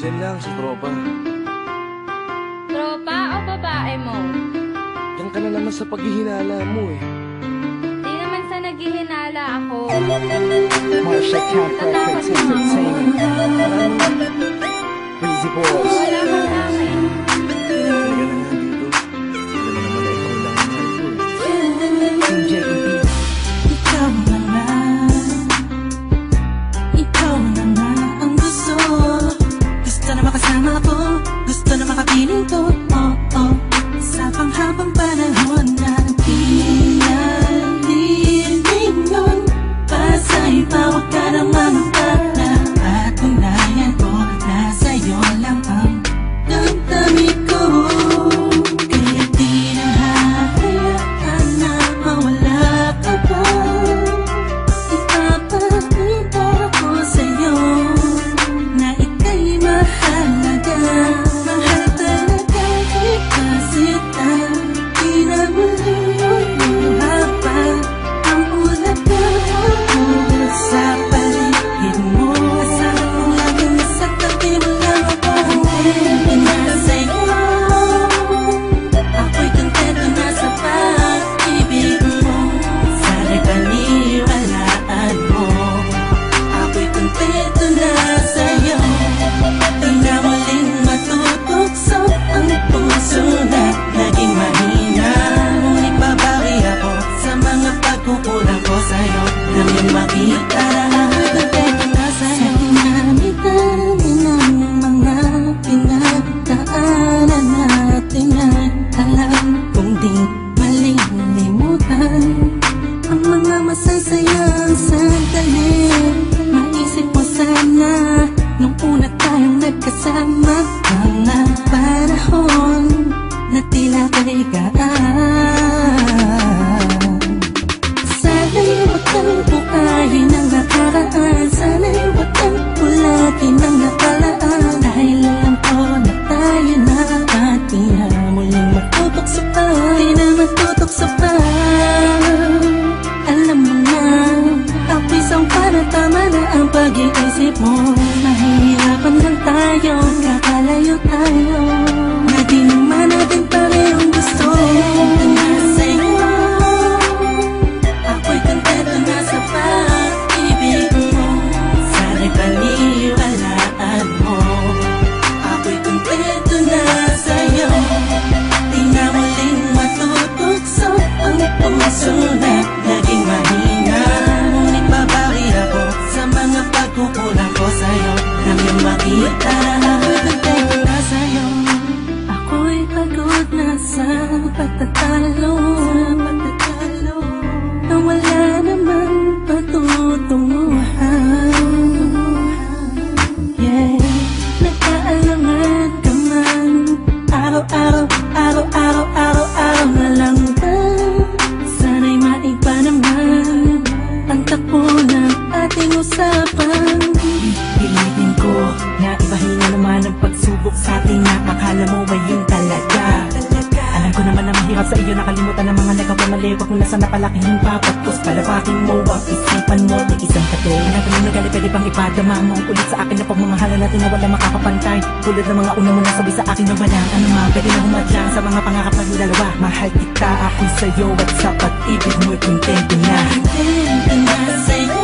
Yan lang si tropa. Tropa o babae mo? Yan ka na naman sa paghihinala mo eh. Di naman sa naghihinala ako. Marsha Camp Records Entertainment. Breezy Boys. Wala ka sa akin. Talaga na nga dito. Hindi naman na ikaw lang ang mahal ko eh. Team JEP. Ikaw na nga. Ikaw na nga ang gusto. Gusto na makasama ko. Gusto na makapiling ko. Oh, oh. Sa panghabang panahon na pinalilingon. Pasa'y tawag ka ng manutala. At unayan ko na sa'yo lang ang damdamin ko. Kaya di na hahayaan na mawala ka pa. Ipapakita ko sa'yo na ika'y mahalaga. Mahal talaga kita sita. Di na muli haba ang ulaga sa paligid mo. Asahan mo lagi nasa tabi mo lang ako. Kontento na sa'yo. Ako'y kontento na sa pag-ibig mo. Sana'y paniwalaan mo. Ako'y kontento na sa'yo. Di na muling matutukso ang puso na naging mahina. Ngunit babawi ako sa mga pagkukulang ko sa'yo. Nang yung makita na ako'y kontento na sa'yo. Sa dinami-dami ng mga pinagdaanan natin ay alam kong di malilimutan ang mga masasayang sandali. Maisip mo sana nung una tayong nagkasama. Mga panahon na tila kay gaan. Sana'y huwag kang bukayin ang nakaraan. Sana'y huwag kang ulagin ang nakalaan. Dahil alam ko na tayo na at di na muling matutokso pa. Di na matutokso pa. Alam mo na ako'y sangpa na tama na ang pag-iisip mo. Mahihirapan lang tayo, kakalayo tayo. Na di naman natin parehong gusto. Kontento na sa'yo. Ako'y kontento na sa pag-ibig mo. Sana'y paniwalaan mo. Ako'y kontento na sa'yo. Di na muling matutukso ang puso na naging mahina. Ngunit babawi ako sa mga pagkukulang ko sa'yo. Nang yung makita na ako'y kontento na sa'yo. Ako'y pagod na sa pagtatalo. Na wala namang patutunguhan. Yeah, nagkaalangan ka man. Araw-araw, araw-araw, araw-araw na lang ba? Sana'y maiba naman ang takbo ng ating usapan. Pilitin ko na ibahin na naman ang pagsubok sa ating nakakala mo ba yun talaga? Alam ko naman na mahirap sa iyo nakalimutan ang mga nagkawamali. Huwag mo na sana palakihin pa. Pagkos palabakin mo ang isipan mo. Di isang kato na kung nagali pwede pang ipadama mo ang ulit sa akin na pagmamahala natin na wala makakapantay. Tulad ng mga una mo na sabi sa akin na walang ano man. Pwede na humadlang sa mga pangarap na dalawa. Mahal kita ako'y sa'yo at sa pag-ibig mo'y kontento na. Kontento na sa'yo.